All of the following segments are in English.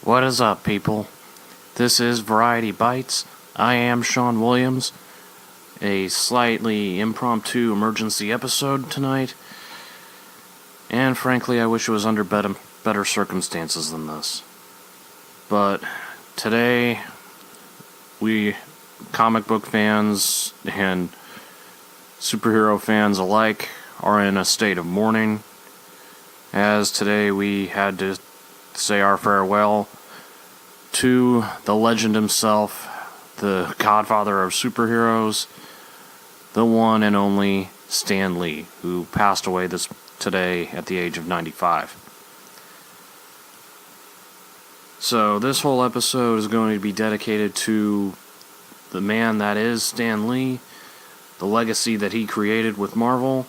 What is up, people? This is Variety Bites. I am Sean Williams. A slightly impromptu emergency episode tonight. And frankly, I wish it was under better circumstances than this. But today, we comic book fans and superhero fans alike are in a state of mourning, as today we had to say our farewell to the legend himself, the godfather of superheroes, the one and only Stan Lee, who passed away today at the age of 95. So this whole episode is going to be dedicated to the man that is Stan Lee, the legacy that he created with Marvel,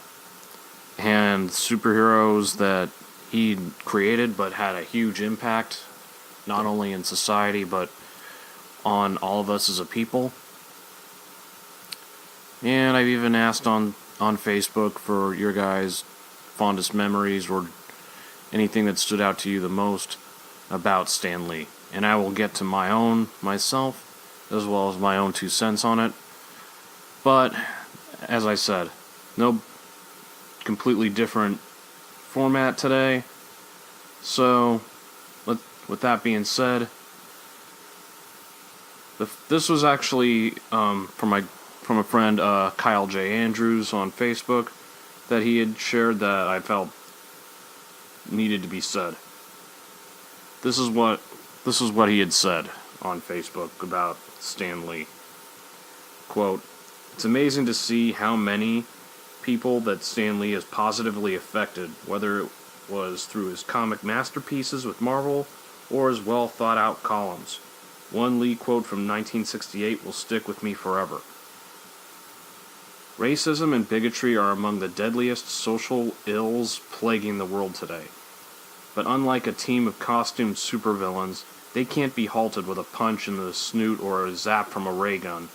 and superheroes that he created but had a huge impact, not only in society but on all of us as a people. And I've even asked on Facebook for your guys' fondest memories or anything that stood out to you the most about Stan Lee. And I will get to my own myself, as well as my own 2 cents on it. But, as I said, no completely different format today. So, with that being said, this was actually from a friend, Kyle J. Andrews on Facebook, that he had shared that I felt needed to be said. This is what he had said on Facebook about Stan Lee. Quote, "It's amazing to see how many people that Stan Lee has positively affected, whether it was through his comic masterpieces with Marvel or his well thought out columns. One Lee quote from 1968 will stick with me forever. Racism and bigotry are among the deadliest social ills plaguing the world today. But unlike a team of costumed supervillains, they can't be halted with a punch in the snoot or a zap from a ray gun.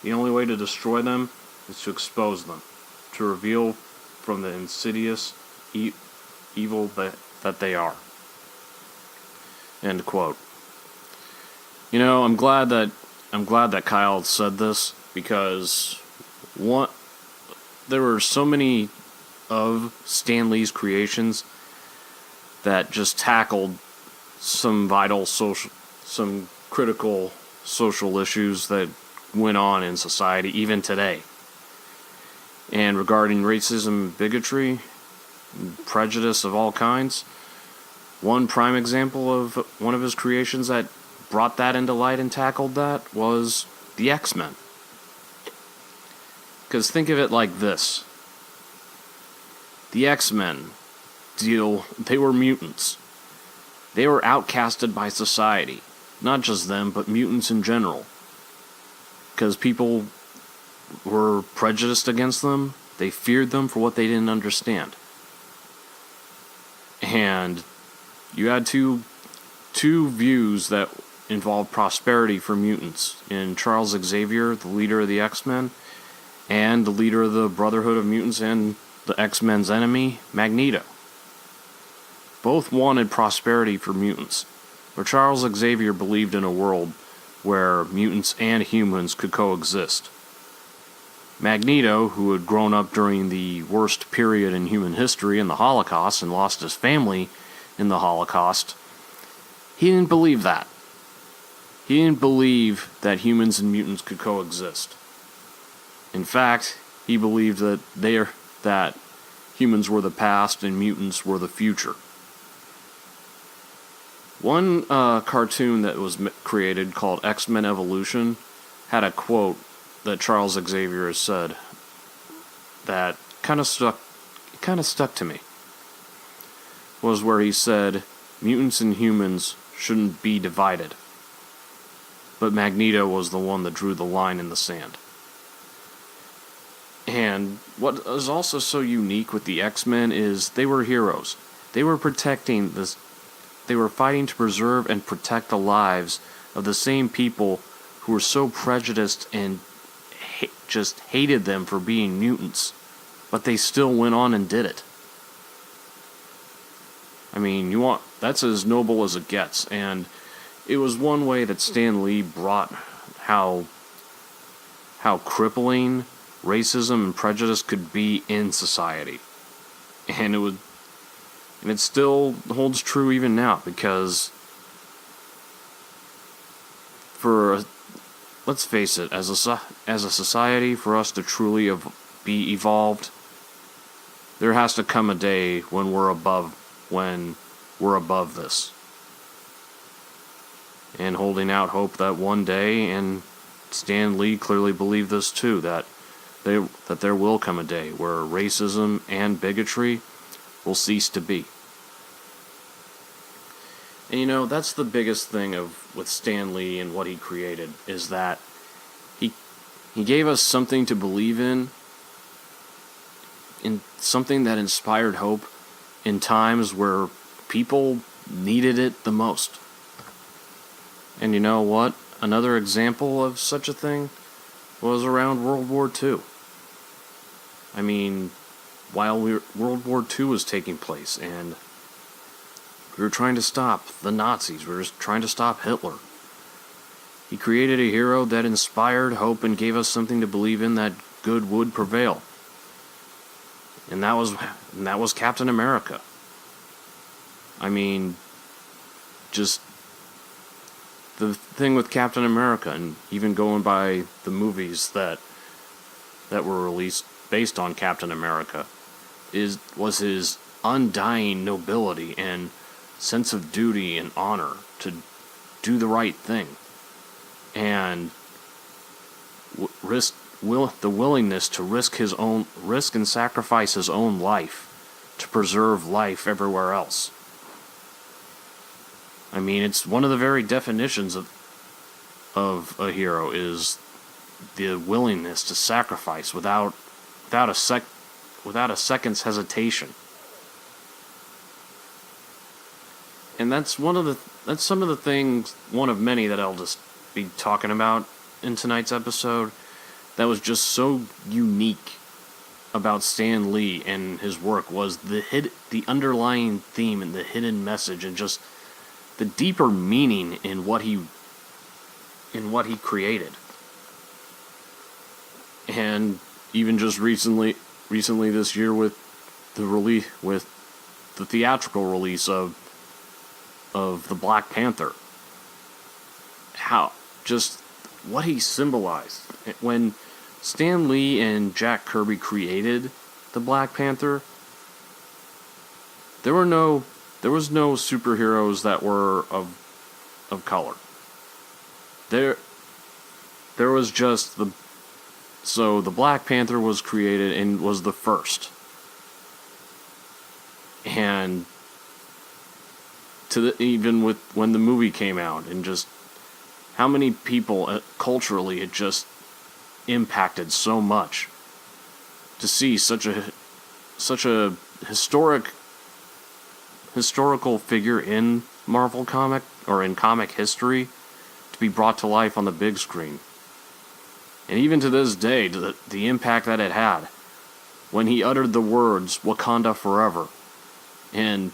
The only way to destroy them is to expose them, to reveal from the insidious evil that they are." End quote. You know, I'm glad that Kyle said this, because there were so many of Stan Lee's creations that just tackled some critical social issues that went on in society even today. And regarding racism, bigotry, prejudice of all kinds, one prime example of one of his creations that brought that into light and tackled that was the X-Men. Because think of it like this. The X-Men, they were mutants. They were outcasted by society. Not just them, but mutants in general. Because people were prejudiced against them. They feared them for what they didn't understand. And you had two views that involved prosperity for mutants in Charles Xavier, the leader of the X-Men, and the leader of the Brotherhood of Mutants and the X-Men's enemy, Magneto. Both wanted prosperity for mutants, but Charles Xavier believed in a world where mutants and humans could coexist. Magneto, who had grown up during the worst period in human history in the Holocaust and lost his family in the Holocaust, he didn't believe that. He didn't believe that humans and mutants could coexist. In fact, he believed that humans were the past and mutants were the future. One cartoon that was created called X-Men Evolution had a quote that Charles Xavier has said that kind of stuck to me. Was where he said, "Mutants and humans shouldn't be divided." But Magneto was the one that drew the line in the sand. And what is also so unique with the X-Men is they were heroes. They were They were fighting to preserve and protect the lives of the same people who were so prejudiced and just hated them for being mutants. But they still went on and did it. I mean, that's as noble as it gets. And it was one way that Stan Lee brought how crippling racism and prejudice could be in society. And it still holds true even now, because let's face it, as a society, for us to truly be evolved, there has to come a day when we're above this. And holding out hope that one day, and Stan Lee clearly believed this too, that there will come a day where racism and bigotry will cease to be. And that's the biggest thing with Stan Lee and what he created, is that he gave us something to believe in something that inspired hope in times where people needed it the most. And you know what? Another example of such a thing was around World War II. I mean, while World War II was taking place, and we were trying to stop the Nazis, we were trying to stop Hitler, he created a hero that inspired hope and gave us something to believe in, that good would prevail. And that was Captain America. I mean, just the thing with Captain America, and even going by the movies that were released based on Captain America, was his undying nobility and sense of duty and honor to do the right thing, and the willingness to risk and sacrifice his own life to preserve life everywhere else. I mean, it's one of the very definitions of a hero, is the willingness to sacrifice without a second's hesitation. And that's some of the things, one of many, that I'll just be talking about in tonight's episode, that was just so unique about Stan Lee and his work, was the underlying theme and the hidden message, and just the deeper meaning in what he created. And even just recently this year, with the theatrical release of the Black Panther, how just what he symbolized. When Stan Lee and Jack Kirby created the Black Panther, there was no superheroes that were of color. There was just the Black Panther was created and was the first. And even with when the movie came out, and just how many people culturally it just impacted so much, to see such a historical figure in Marvel comic, or in comic history, to be brought to life on the big screen. And even to this day, the impact that it had when he uttered the words "Wakanda Forever," and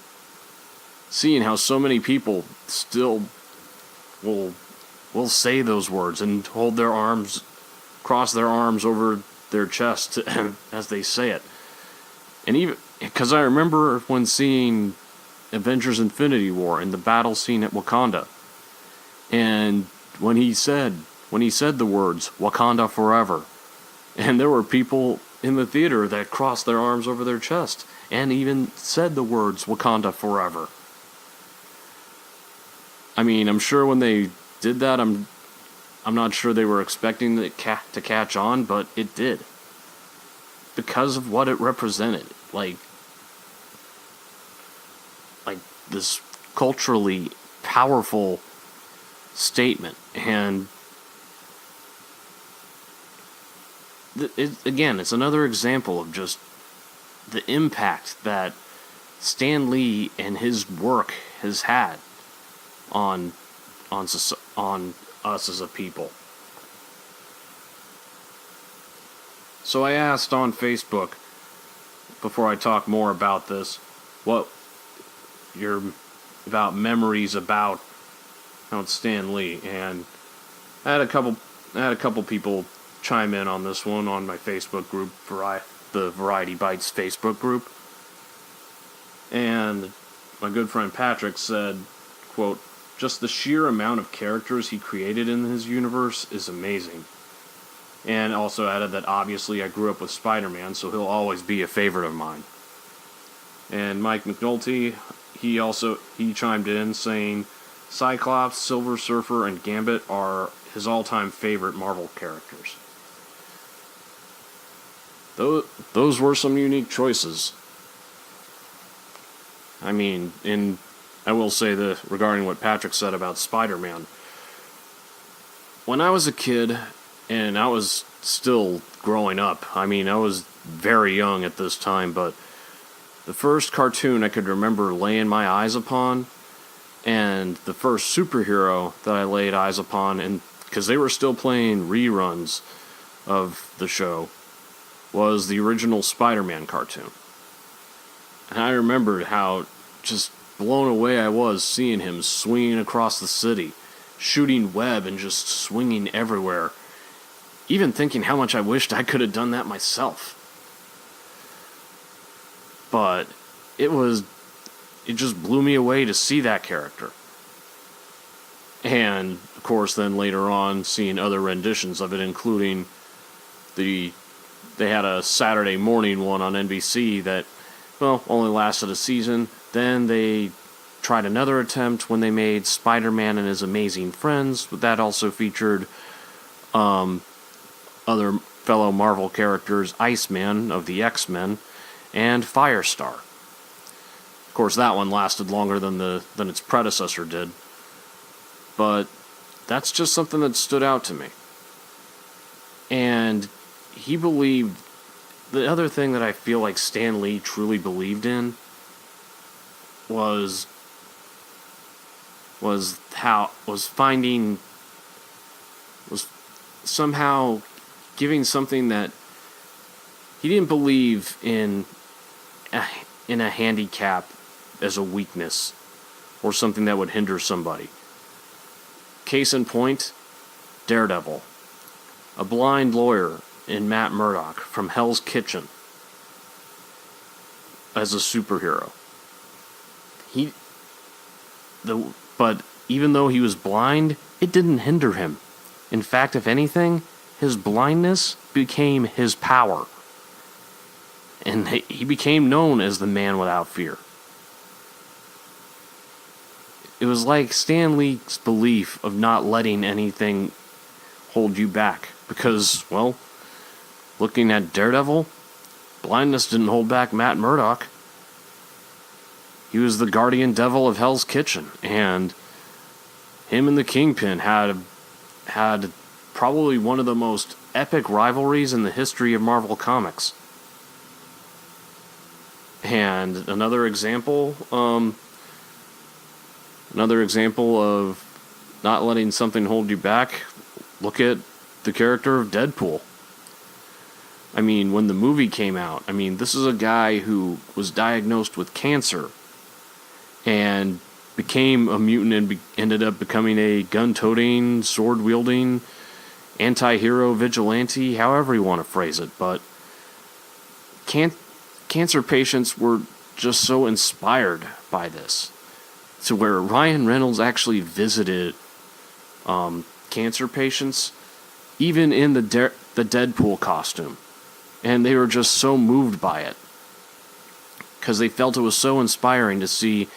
seeing how so many people still will say those words and cross their arms over their chest as they say it. And even because I remember when seeing Avengers Infinity War and the battle scene at Wakanda, and when he said the words "Wakanda Forever," and there were people in the theater that crossed their arms over their chest and even said the words "Wakanda Forever." I mean, I'm sure when they did that, I'm not sure they were expecting it to catch on, but it did, because of what it represented, like this culturally powerful statement. And it's another example of just the impact that Stan Lee and his work has had on us as a people. So I asked on Facebook, before I talk more about this, what your memories about it's Stan Lee, and I had a couple people chime in on this one on my Facebook group, the Variety Bites Facebook group, and my good friend Patrick said, quote, "Just the sheer amount of characters he created in his universe is amazing." And also added that obviously I grew up with Spider-Man, so he'll always be a favorite of mine. And Mike McNulty, he chimed in saying, "Cyclops, Silver Surfer, and Gambit are his all-time favorite Marvel characters." Those were some unique choices. I mean, I will say this regarding what Patrick said about Spider-Man. When I was a kid, and I was still growing up, I mean, I was very young at this time, but the first cartoon I could remember laying my eyes upon, and the first superhero that I laid eyes upon, and because they were still playing reruns of the show, was the original Spider-Man cartoon. And I remembered how just blown away I was seeing him swinging across the city, shooting web and just swinging everywhere. Even thinking how much I wished I could have done that myself. But it just blew me away to see that character. And, of course, then later on, seeing other renditions of it, including they had a Saturday morning one on NBC that, well, only lasted a season. Then they tried another attempt when they made Spider-Man and His Amazing Friends. That also featured other fellow Marvel characters, Iceman of the X-Men, and Firestar. Of course, that one lasted longer than its predecessor did. But that's just something that stood out to me. And he believed... The other thing that I feel like Stan Lee truly believed in was somehow giving something that he didn't believe in a handicap as a weakness or something that would hinder somebody. Case in point, Daredevil, a blind lawyer in Matt Murdock from Hell's Kitchen as a superhero. But even though he was blind, it didn't hinder him. In fact, if anything, his blindness became his power. And he became known as the man without fear. It was like Stan Lee's belief of not letting anything hold you back. Because, well, looking at Daredevil, blindness didn't hold back Matt Murdock. He was the guardian devil of Hell's Kitchen, and him and the Kingpin had probably one of the most epic rivalries in the history of Marvel Comics. And another example of not letting something hold you back, look at the character of Deadpool. I mean, when the movie came out, this is a guy who was diagnosed with cancer and became a mutant and ended up becoming a gun-toting, sword-wielding, anti-hero vigilante, however you want to phrase it. But cancer patients were just so inspired by this, to where Ryan Reynolds actually visited cancer patients, even in the Deadpool costume. And they were just so moved by it, because they felt it was so inspiring to see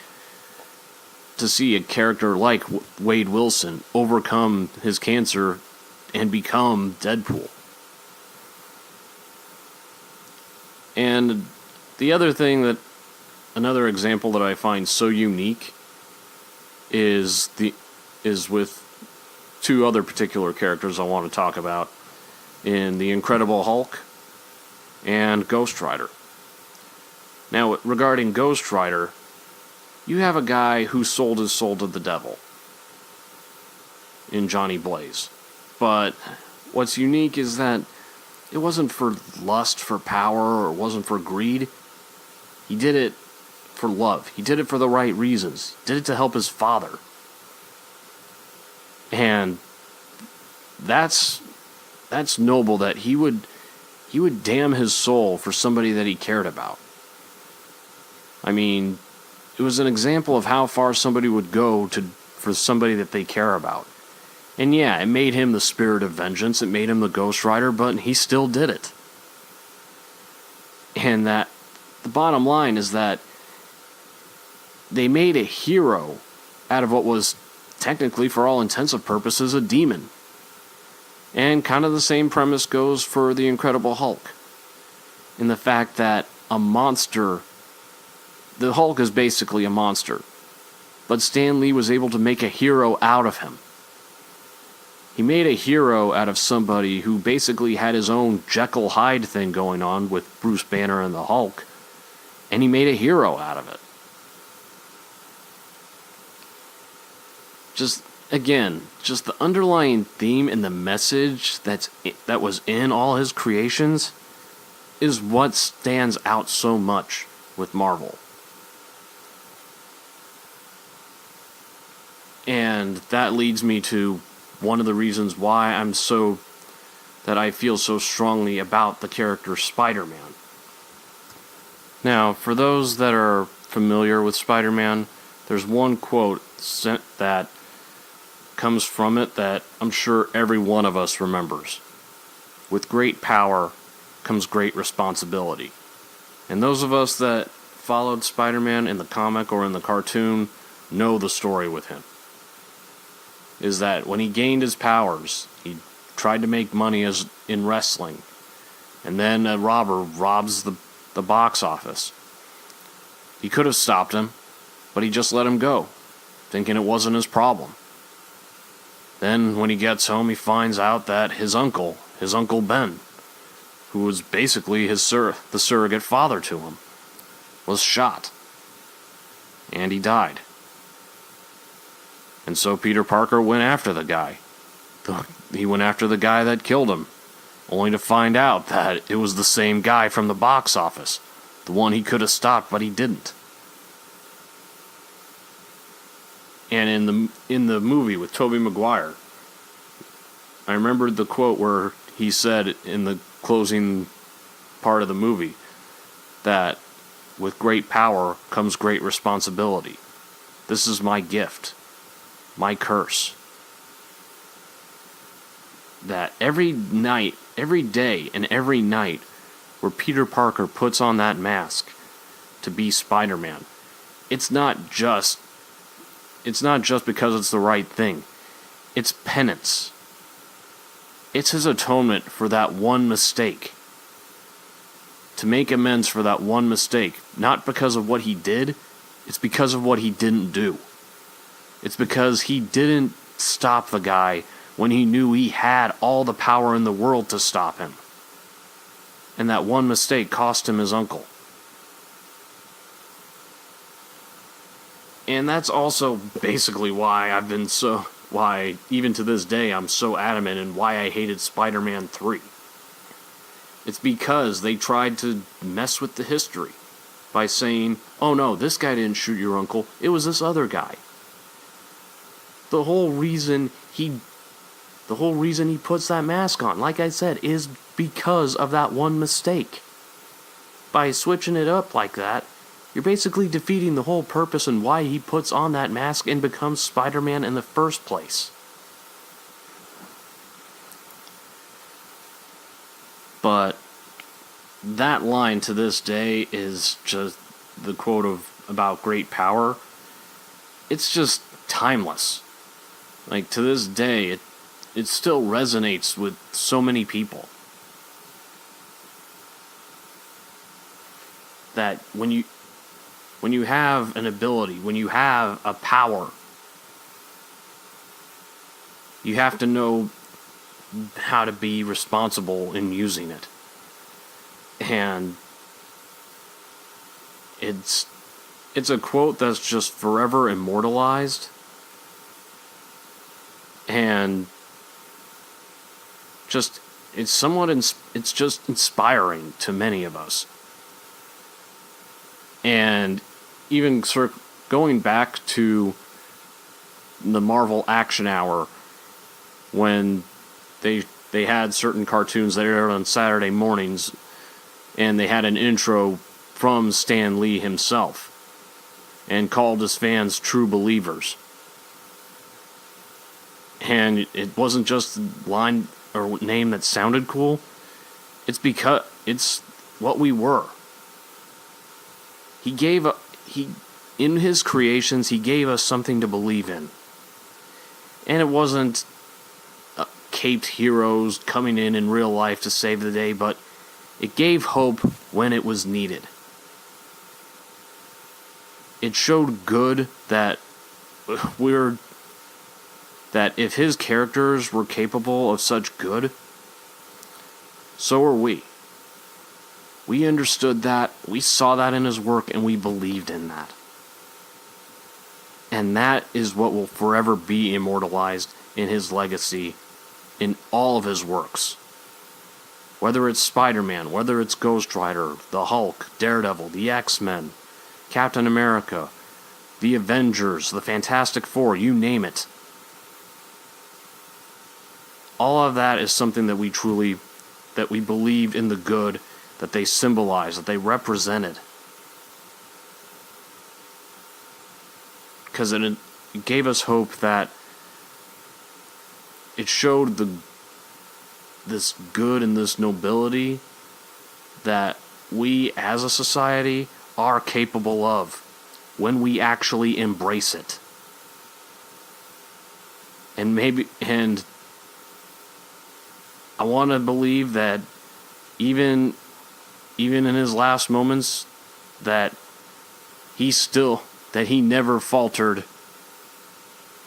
a character like Wade Wilson overcome his cancer and become Deadpool. And another example that I find so unique is with two other particular characters I want to talk about in The Incredible Hulk and Ghost Rider. Now, regarding Ghost Rider, you have a guy who sold his soul to the devil in Johnny Blaze. But what's unique is that it wasn't for lust for power or it wasn't for greed. He did it for love. He did it for the right reasons. He did it to help his father. And that's noble, that he would damn his soul for somebody that he cared about. I mean, it was an example of how far somebody would go for somebody that they care about. And yeah, it made him the spirit of vengeance, it made him the Ghost Rider, but he still did it. And that the bottom line is that they made a hero out of what was technically, for all intents and purposes, a demon. And kind of the same premise goes for the Incredible Hulk. In the fact that a monster, the Hulk is basically a monster, but Stan Lee was able to make a hero out of him. He made a hero out of somebody who basically had his own Jekyll Hyde thing going on with Bruce Banner and the Hulk, and he made a hero out of it. Just the underlying theme and the message that was in all his creations is what stands out so much with Marvel. And that leads me to one of the reasons why I feel so strongly about the character Spider-Man. Now, for those that are familiar with Spider-Man, there's one quote that comes from it that I'm sure every one of us remembers. With great power comes great responsibility. And those of us that followed Spider-Man in the comic or in the cartoon know the story with him. Is that when he gained his powers, he tried to make money in wrestling. And then a robber robs the box office. He could have stopped him, but he just let him go, thinking it wasn't his problem. Then when he gets home, he finds out that his uncle Ben, who was basically the surrogate father to him, was shot. And he died. And so Peter Parker went after the guy. He went after the guy that killed him, only to find out that it was the same guy from the box office, the one he could have stopped, but he didn't. And in the movie with Tobey Maguire, I remembered the quote where he said in the closing part of the movie that with great power comes great responsibility. This is my gift. My curse. That every day and every night where Peter Parker puts on that mask to be Spider-Man, it's not just because it's the right thing. It's penance. It's his atonement for that one mistake. To make amends for that one mistake, not because of what he did, it's because of what he didn't do. It's because he didn't stop the guy when he knew he had all the power in the world to stop him. And that one mistake cost him his uncle. And that's also basically why even to this day, I'm so adamant and why I hated Spider-Man 3. It's because they tried to mess with the history by saying, oh no, this guy didn't shoot your uncle, it was this other guy. The whole reason he puts that mask on, like I said, is because of that one mistake. By switching it up like that, you're basically defeating the whole purpose and why he puts on that mask and becomes Spider-Man in the first place. But that line to this day is just the quote about great power. It's just timeless. Like, to this day, it still resonates with so many people. That when you have an ability, when you have a power, you have to know how to be responsible in using it. And it's a quote that's just forever immortalized. And it's just inspiring to many of us. And even going back to the Marvel Action Hour when they had certain cartoons that aired on Saturday mornings, and they had an intro from Stan Lee himself, and called his fans true believers. And it wasn't just a line or name that sounded cool. It's because it's what we were. In his creations, he gave us something to believe in. And it wasn't caped heroes coming in real life to save the day, but it gave hope when it was needed. It showed good that if his characters were capable of such good, so are we. We understood that, we saw that in his work, and we believed in that. And that is what will forever be immortalized in his legacy in all of his works. Whether it's Spider-Man, whether it's Ghost Rider, the Hulk, Daredevil, the X-Men, Captain America, the Avengers, the Fantastic Four, you name it. All of that is something that we believed in the good that they symbolized, that they represented. Because it gave us hope that it showed this good and this nobility that we as a society are capable of when we actually embrace it. And I want to believe that even in his last moments, that he never faltered.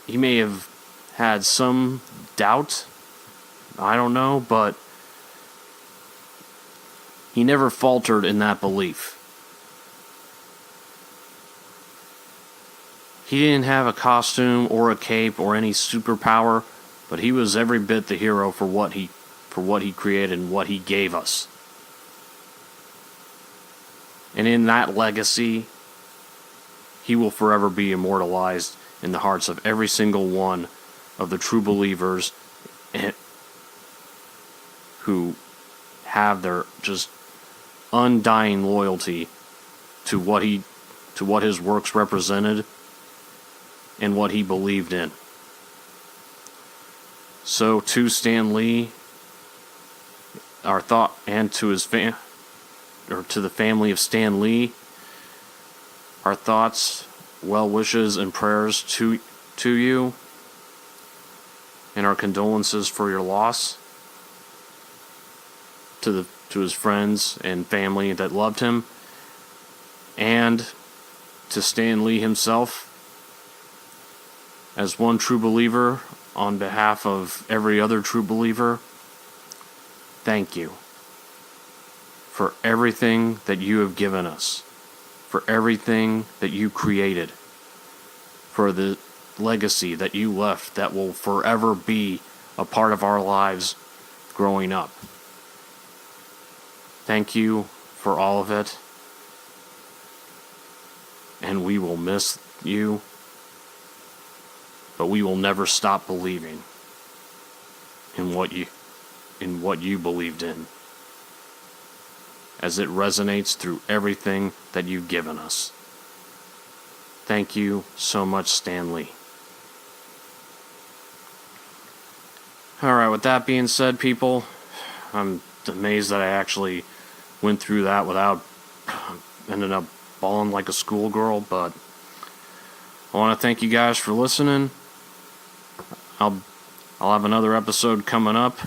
He may have had some doubt, I don't know, but he never faltered in that belief. He didn't have a costume or a cape or any superpower, but he was every bit the hero for what he created and what he gave us. And in that legacy, he will forever be immortalized in the hearts of every single one of the true believers who have their just undying loyalty to what his works represented and what he believed in. So to Stan Lee, our thought, and to to the family of Stan Lee, our thoughts, well wishes, and prayers to you, and our condolences for your loss. To his friends and family that loved him, and to Stan Lee himself, as one true believer, on behalf of every other true believer, thank you for everything that you have given us, for everything that you created, for the legacy that you left that will forever be a part of our lives growing up. Thank you for all of it, and we will miss you, but we will never stop believing in what you believed in, as it resonates through everything that you've given us. Thank you so much, Stan Lee. Alright, with that being said, people, I'm amazed that I actually went through that without ending up bawling like a schoolgirl, but I want to thank you guys for listening. I'll have another episode coming up,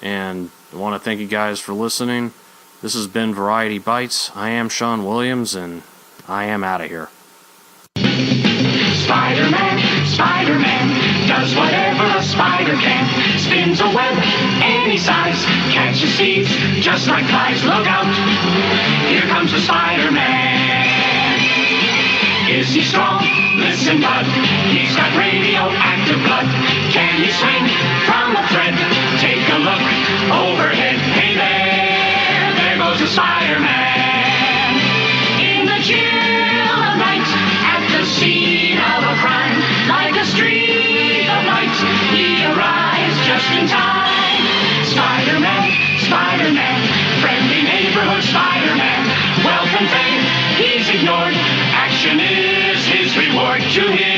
and I want to thank you guys for listening. This has been Variety Bites. I am Sean Williams, and I am out of here. Spider-Man does whatever a spider can. Spins a web any size, catches seeds just like flies. Look out, here comes the Spider-Man. Is he strong? Listen, bud, he's got radioactive blood. Can he swing from a thread? Take a look overhead. Hey there goes the Spider-Man. In the chill of night, at the scene of a crime, like a streak of light, he you hear?